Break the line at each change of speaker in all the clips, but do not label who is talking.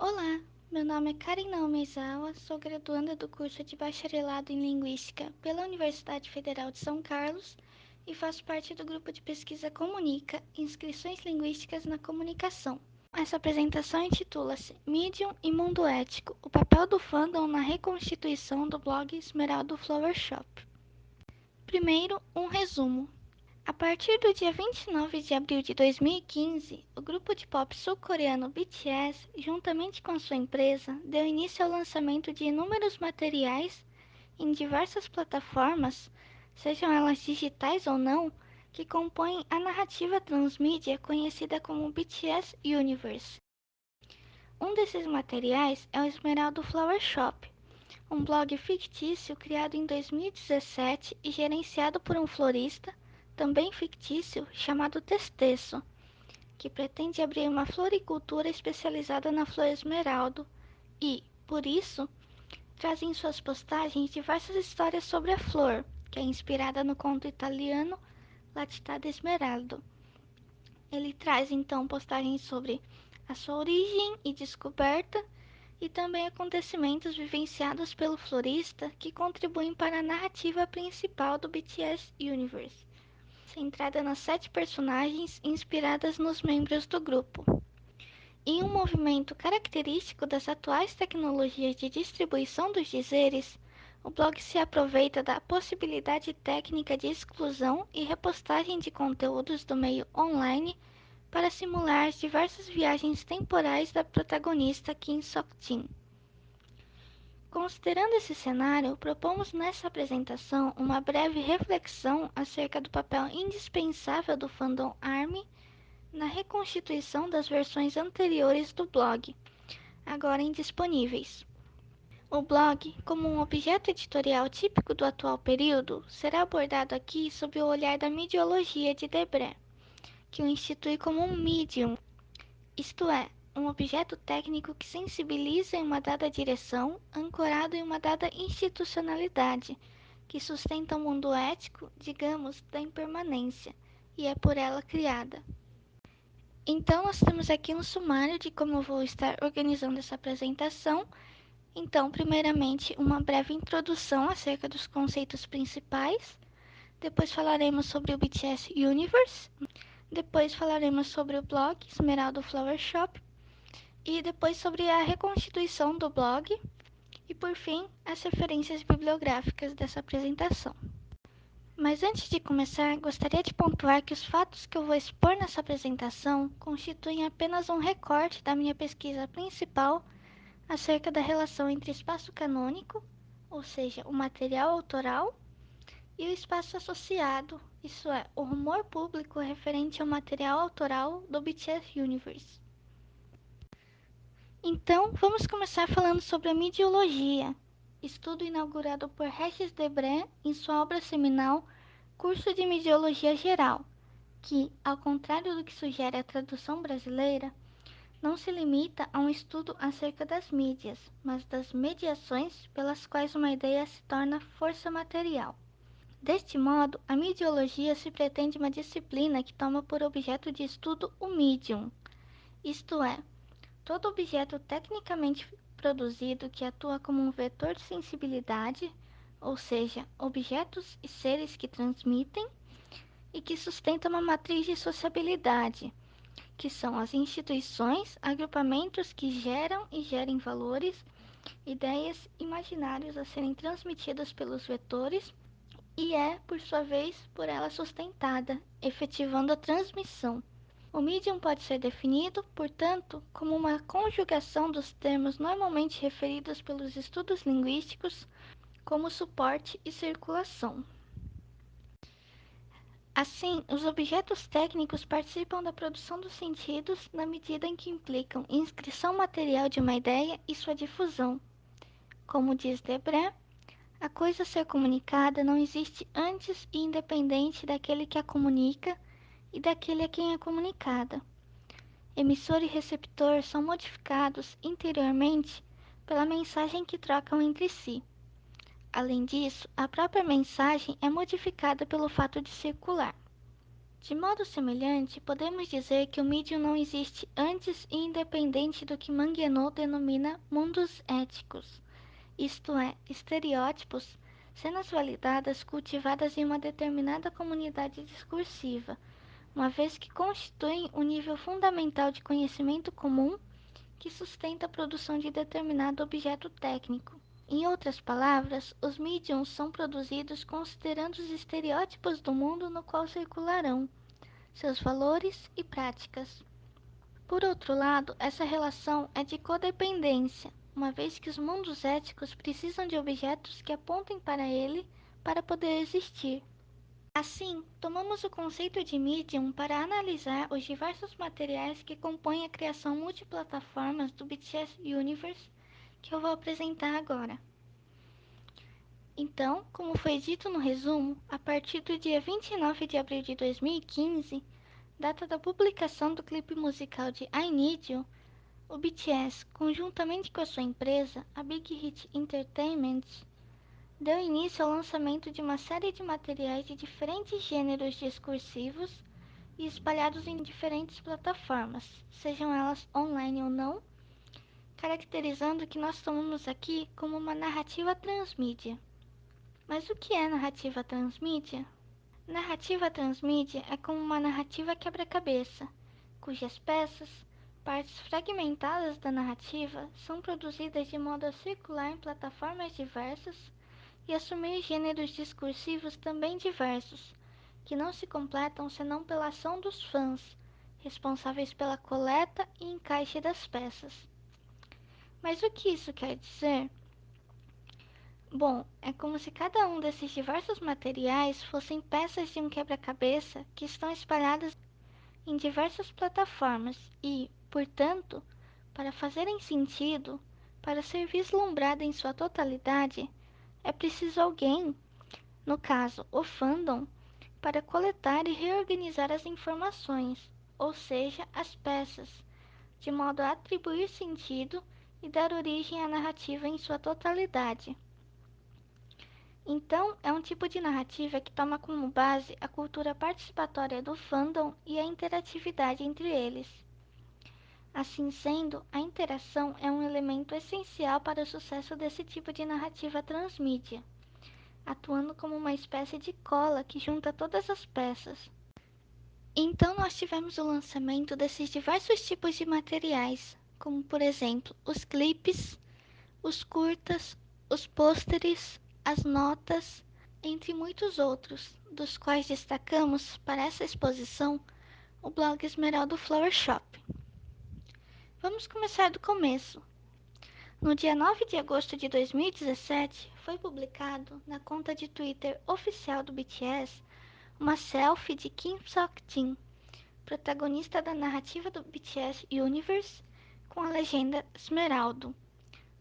Olá, meu nome é Karen Naomi Aizawa, sou graduanda do curso de Bacharelado em Linguística pela Universidade Federal de São Carlos e faço parte do grupo de pesquisa Comunica, Inscrições Linguísticas na Comunicação. Essa apresentação intitula-se Medium e Mundo Ético, o papel do fandom na reconstituição do blog Esmeralda Flower Shop. Primeiro, um resumo. A partir do dia 29 de abril de 2015, o grupo de pop sul-coreano BTS, juntamente com sua empresa, deu início ao lançamento de inúmeros materiais em diversas plataformas, sejam elas digitais ou não, que compõem a narrativa transmídia conhecida como BTS Universe. Um desses materiais é o Esmeralda Flower Shop, um blog fictício criado em 2017 e gerenciado por um florista, também fictício, chamado Testesso, que pretende abrir uma floricultura especializada na flor esmeralda e, por isso, traz em suas postagens diversas histórias sobre a flor, que é inspirada no conto italiano La città d'Esmeralda. Ele traz então postagens sobre a sua origem e descoberta e também acontecimentos vivenciados pelo florista que contribuem para a narrativa principal do BTS Universe, centrada nas 7 personagens inspiradas nos membros do grupo. Em um movimento característico das atuais tecnologias de distribuição dos dizeres, o blog se aproveita da possibilidade técnica de exclusão e repostagem de conteúdos do meio online para simular as diversas viagens temporais da protagonista Kim Sok-jin. Considerando esse cenário, propomos nessa apresentação uma breve reflexão acerca do papel indispensável do fandom ARMY na reconstituição das versões anteriores do blog, agora indisponíveis. O blog, como um objeto editorial típico do atual período, será abordado aqui sob o olhar da midiologia de Debré, que o institui como um medium, isto é, um objeto técnico que sensibiliza em uma dada direção, ancorado em uma dada institucionalidade, que sustenta o mundo ético, digamos, da impermanência, e é por ela criada. Então, nós temos aqui um sumário de como eu vou estar organizando essa apresentação. Então, primeiramente, uma breve introdução acerca dos conceitos principais. Depois falaremos sobre o BTS Universe. Depois falaremos sobre o blog Esmeralda Flower Shop. E depois sobre a reconstituição do blog. E por fim, as referências bibliográficas dessa apresentação. Mas antes de começar, gostaria de pontuar que os fatos que eu vou expor nessa apresentação constituem apenas um recorte da minha pesquisa principal acerca da relação entre espaço canônico, ou seja, o material autoral, e o espaço associado, isso é, o rumor público referente ao material autoral do BTS Universe. Então, vamos começar falando sobre a midiologia, estudo inaugurado por Regis Debray em sua obra seminal Curso de Midiologia Geral, que, ao contrário do que sugere a tradução brasileira, não se limita a um estudo acerca das mídias, mas das mediações pelas quais uma ideia se torna força material. Deste modo, a midiologia se pretende uma disciplina que toma por objeto de estudo o medium, isto é, todo objeto tecnicamente produzido que atua como um vetor de sensibilidade, ou seja, objetos e seres que transmitem e que sustenta uma matriz de sociabilidade, que são as instituições, agrupamentos que geram e gerem valores, ideias, imaginários a serem transmitidos pelos vetores e é, por sua vez, por ela sustentada, efetivando a transmissão. O medium pode ser definido, portanto, como uma conjugação dos termos normalmente referidos pelos estudos linguísticos como suporte e circulação. Assim, os objetos técnicos participam da produção dos sentidos na medida em que implicam inscrição material de uma ideia e sua difusão. Como diz Debré, a coisa a ser comunicada não existe antes e independente daquele que a comunica e daquele a quem é comunicada. Emissor e receptor são modificados interiormente pela mensagem que trocam entre si. Além disso, a própria mensagem é modificada pelo fato de circular. De modo semelhante, podemos dizer que o Medium não existe antes e independente do que Manguiano denomina mundos éticos, isto é, estereótipos, cenas validadas cultivadas em uma determinada comunidade discursiva, uma vez que constituem o nível fundamental de conhecimento comum que sustenta a produção de determinado objeto técnico. Em outras palavras, os mediums são produzidos considerando os estereótipos do mundo no qual circularão, seus valores e práticas. Por outro lado, essa relação é de codependência, uma vez que os mundos éticos precisam de objetos que apontem para ele para poder existir. Assim, tomamos o conceito de medium para analisar os diversos materiais que compõem a criação multiplataformas do BTS Universe que eu vou apresentar agora. Então, como foi dito no resumo, a partir do dia 29 de abril de 2015, data da publicação do clipe musical de I Need You, o BTS, conjuntamente com a sua empresa, a Big Hit Entertainment, deu início ao lançamento de uma série de materiais de diferentes gêneros discursivos e espalhados em diferentes plataformas, sejam elas online ou não, caracterizando o que nós tomamos aqui como uma narrativa transmídia. Mas o que é narrativa transmídia? Narrativa transmídia é como uma narrativa quebra-cabeça, cujas peças, partes fragmentadas da narrativa, são produzidas de modo a circular em plataformas diversas e assumir gêneros discursivos também diversos, que não se completam senão pela ação dos fãs, responsáveis pela coleta e encaixe das peças. Mas o que isso quer dizer? Bom, é como se cada um desses diversos materiais fossem peças de um quebra-cabeça que estão espalhadas em diversas plataformas e, portanto, para fazerem sentido, para ser vislumbrada em sua totalidade, é preciso alguém, no caso o fandom, para coletar e reorganizar as informações, ou seja, as peças, de modo a atribuir sentido e dar origem à narrativa em sua totalidade. Então, é um tipo de narrativa que toma como base a cultura participatória do fandom e a interatividade entre eles. Assim sendo, a interação é um elemento essencial para o sucesso desse tipo de narrativa transmídia, atuando como uma espécie de cola que junta todas as peças. Então, nós tivemos o lançamento desses diversos tipos de materiais, como por exemplo, os clipes, os curtas, os pôsteres, as notas, entre muitos outros, dos quais destacamos para essa exposição o blog Esmeralda Flower Shop. Vamos começar do começo. No dia 9 de agosto de 2017, foi publicado na conta de Twitter oficial do BTS uma selfie de Kim Sok-jin, protagonista da narrativa do BTS Universe, com a legenda Esmeraldo,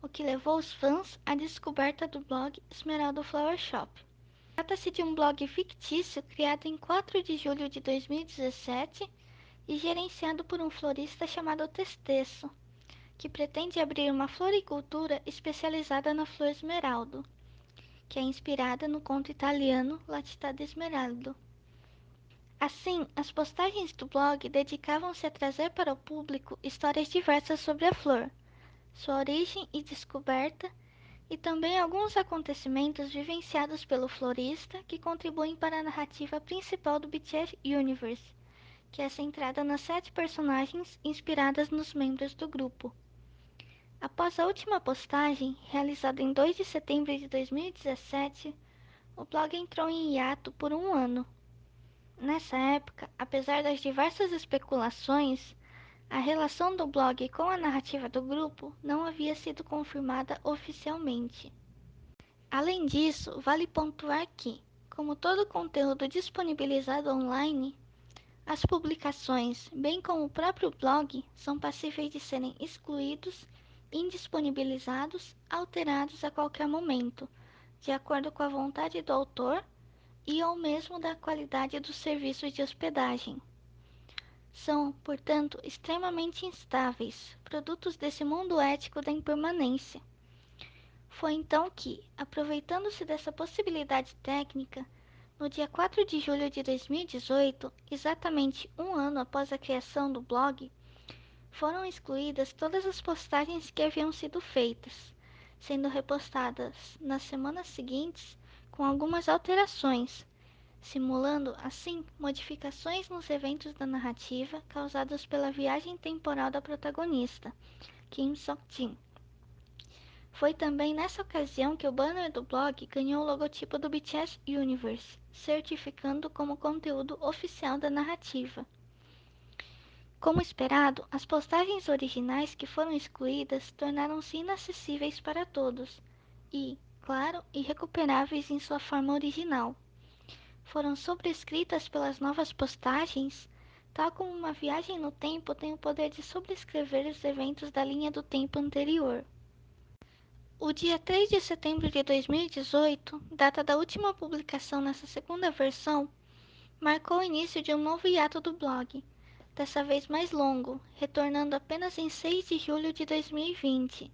o que levou os fãs à descoberta do blog Esmeralda Flower Shop. Trata-se de um blog fictício criado em 4 de julho de 2017 e gerenciado por um florista chamado Testesso, que pretende abrir uma floricultura especializada na flor esmeraldo, que é inspirada no conto italiano La città di Smeraldo. Assim, as postagens do blog dedicavam-se a trazer para o público histórias diversas sobre a flor, sua origem e descoberta, e também alguns acontecimentos vivenciados pelo florista que contribuem para a narrativa principal do BTS Universe, que é centrada nas 7 personagens inspiradas nos membros do grupo. Após a última postagem, realizada em 2 de setembro de 2017, o blog entrou em hiato por um ano. Nessa época, apesar das diversas especulações, a relação do blog com a narrativa do grupo não havia sido confirmada oficialmente. Além disso, vale pontuar que, como todo conteúdo disponibilizado online, as publicações, bem como o próprio blog, são passíveis de serem excluídos, indisponibilizados, alterados a qualquer momento, de acordo com a vontade do autor e ou mesmo da qualidade dos serviços de hospedagem. São, portanto, extremamente instáveis, produtos desse mundo ético da impermanência. Foi então que, aproveitando-se dessa possibilidade técnica, No dia 4 de julho de 2018, exatamente um ano após a criação do blog, foram excluídas todas as postagens que haviam sido feitas, sendo repostadas nas semanas seguintes com algumas alterações, simulando assim modificações nos eventos da narrativa causados pela viagem temporal da protagonista, Kim Sok-jin. Foi também nessa ocasião que o banner do blog ganhou o logotipo do BTS Universe, certificando como conteúdo oficial da narrativa. Como esperado, as postagens originais que foram excluídas tornaram-se inacessíveis para todos e, claro, irrecuperáveis em sua forma original. Foram sobrescritas pelas novas postagens, tal como uma viagem no tempo tem o poder de sobrescrever os eventos da linha do tempo anterior. O dia 3 de setembro de 2018, data da última publicação nessa segunda versão, marcou o início de um novo hiato do blog, dessa vez mais longo, retornando apenas em 6 de julho de 2020,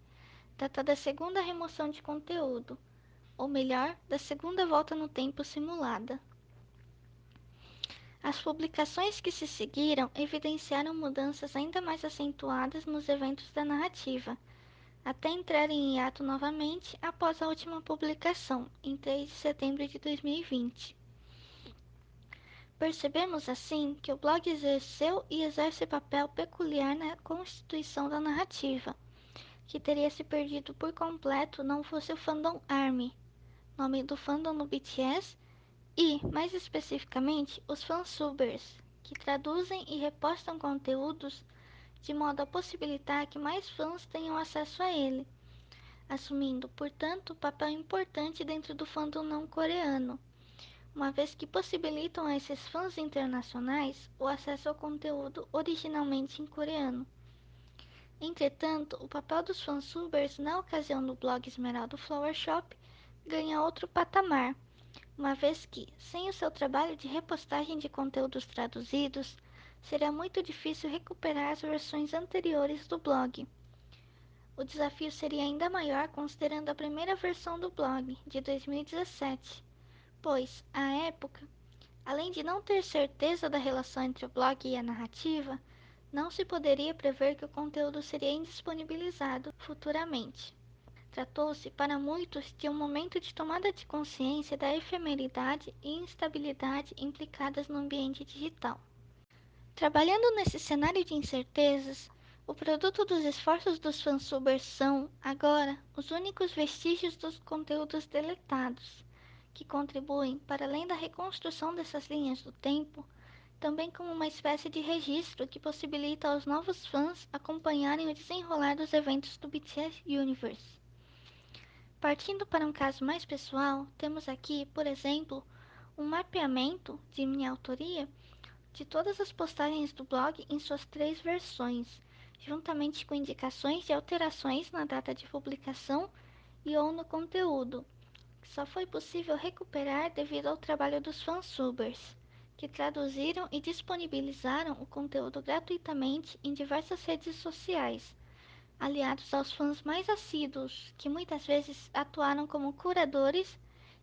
data da segunda remoção de conteúdo, ou melhor, da segunda volta no tempo simulada. As publicações que se seguiram evidenciaram mudanças ainda mais acentuadas nos eventos da narrativa, até entrar em hiato novamente após a última publicação, em 3 de setembro de 2020. Percebemos assim que o blog exerceu e exerce papel peculiar na constituição da narrativa, que teria se perdido por completo não fosse o Fandom Army, nome do fandom no BTS, e, mais especificamente, os fansubers, que traduzem e repostam conteúdos de modo a possibilitar que mais fãs tenham acesso a ele, assumindo, portanto, papel importante dentro do fandom não coreano, uma vez que possibilitam a esses fãs internacionais o acesso ao conteúdo originalmente em coreano. Entretanto, o papel dos fansubers na ocasião do blog Esmeralda Flower Shop ganha outro patamar, uma vez que, sem o seu trabalho de repostagem de conteúdos traduzidos, será muito difícil recuperar as versões anteriores do blog. O desafio seria ainda maior considerando a primeira versão do blog, de 2017, pois, à época, além de não ter certeza da relação entre o blog e a narrativa, não se poderia prever que o conteúdo seria indisponibilizado futuramente. Tratou-se, para muitos, de um momento de tomada de consciência da efemeridade e instabilidade implicadas no ambiente digital. Trabalhando nesse cenário de incertezas, o produto dos esforços dos fansubers são, agora, os únicos vestígios dos conteúdos deletados, que contribuem, para além da reconstrução dessas linhas do tempo, também como uma espécie de registro que possibilita aos novos fãs acompanharem o desenrolar dos eventos do BTS Universe. Partindo para um caso mais pessoal, temos aqui, por exemplo, um mapeamento, de minha autoria, de todas as postagens do blog em suas 3 versões, juntamente com indicações de alterações na data de publicação e ou no conteúdo, que só foi possível recuperar devido ao trabalho dos fansubers, que traduziram e disponibilizaram o conteúdo gratuitamente em diversas redes sociais, aliados aos fãs mais assíduos, que muitas vezes atuaram como curadores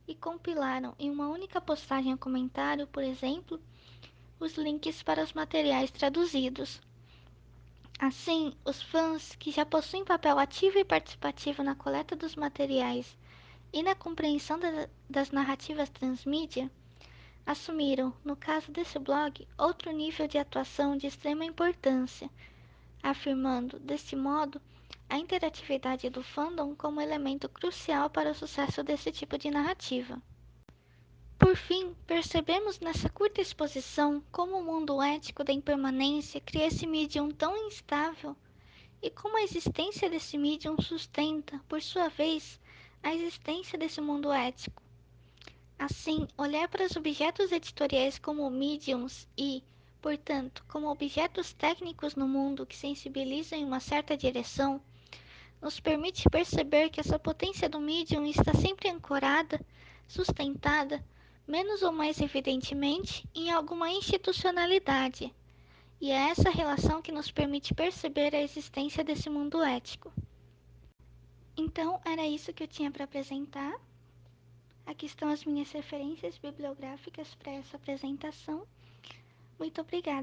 e compilaram em uma única postagem ou comentário, por exemplo, os links para os materiais traduzidos. Assim, os fãs que já possuem papel ativo e participativo na coleta dos materiais e na compreensão das narrativas transmídia, assumiram, no caso desse blog, outro nível de atuação de extrema importância, afirmando, deste modo, a interatividade do fandom como elemento crucial para o sucesso desse tipo de narrativa. Por fim, percebemos nessa curta exposição como o mundo ético da impermanência cria esse medium tão instável e como a existência desse medium sustenta, por sua vez, a existência desse mundo ético. Assim, olhar para os objetos editoriais como mediums e, portanto, como objetos técnicos no mundo que sensibilizam em uma certa direção, nos permite perceber que essa potência do medium está sempre ancorada, sustentada, menos ou mais evidentemente, em alguma institucionalidade. E é essa relação que nos permite perceber a existência desse mundo ético. Então, era isso que eu tinha para apresentar. Aqui estão as minhas referências bibliográficas para essa apresentação. Muito obrigada.